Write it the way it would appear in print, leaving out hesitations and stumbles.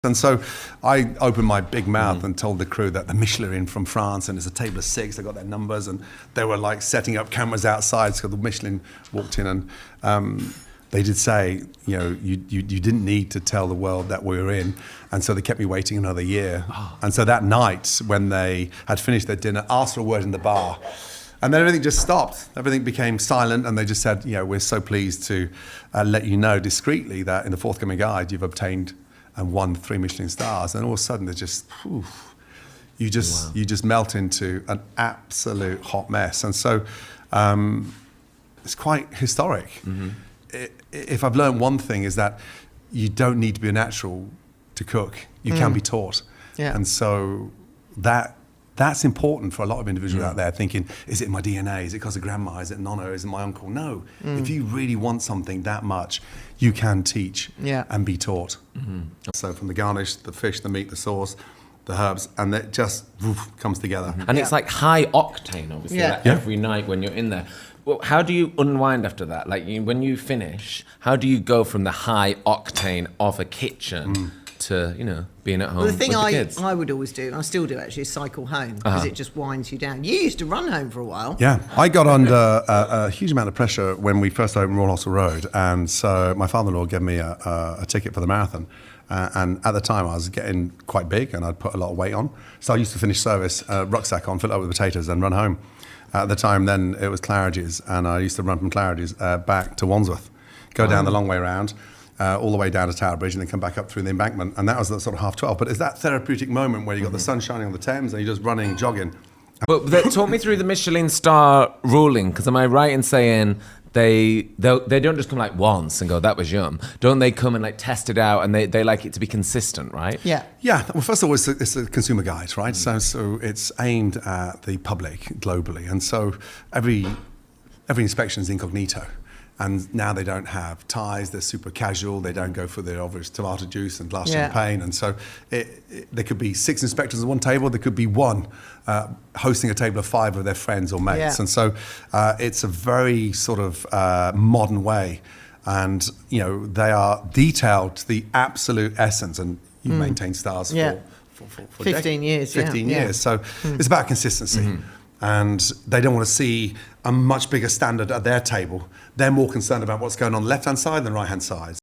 And so I opened my big mouth and told the crew that the Michelin from France, and it's a table of 6, they got their numbers, and they were like setting up cameras outside, so the Michelin walked in, and they did say, you know, you didn't need to tell the world that we were in, and so they kept me waiting another year. And so that night, when they had finished their dinner, asked for a word in the bar, and then everything just stopped. Everything became silent, and they just said, you know, we're so pleased to let you know discreetly that in the forthcoming guide you've obtained and won 3 Michelin stars, and all of a sudden you just melt into an absolute hot mess. And so it's quite historic. If I've learned one thing, is that you don't need to be a natural to cook. You can be taught. And so that's important for a lot of individuals out there thinking, is it my DNA? Is it because of grandma? Is it nonna? Is it my uncle? No. If you really want something that much, you can teach and be taught. So from the garnish, the fish, the meat, the sauce, the herbs, and it just comes together. And it's like high octane, obviously, like every night when you're in there. Well, how do you unwind after that? Like when you finish, how do you go from the high octane of a kitchen to, you know, being at home with the kids? I would always do, and I still do actually, is cycle home, because it just winds you down. You used to run home for a while. Yeah, I got under a huge amount of pressure when we first opened Royal Hospital Road, and so my father-in-law gave me a ticket for the marathon. And at the time I was getting quite big and I'd put a lot of weight on. So I used to finish service, rucksack on, fill it up with potatoes and run home. At the time then it was Claridge's, and I used to run from Claridge's back to Wandsworth, go down the long way round, all the way down to Tower Bridge, and then come back up through the embankment. And that was the sort of 12:30. But it's that therapeutic moment where you've got the sun shining on the Thames and you're just running, jogging. But talk me through the Michelin star ruling, because am I right in saying they don't just come like once and go, that was yum? Don't they come and like test it out, and they like it to be consistent, right? Yeah. Well, first of all, it's a consumer guide, right? So it's aimed at the public globally, and so every inspection is incognito. And now they don't have ties, they're super casual, they don't go for the obvious tomato juice and glass champagne. And so there could be 6 inspectors at one table, there could be 1 hosting a table of 5 of their friends or mates. And so it's a very sort of modern way. And, you know, they are detailed to the absolute essence, and you maintain stars for 15 years. 15 years. So it's about consistency. And they don't want to see a much bigger standard at their table. They're more concerned about what's going on the left-hand side than the right-hand side.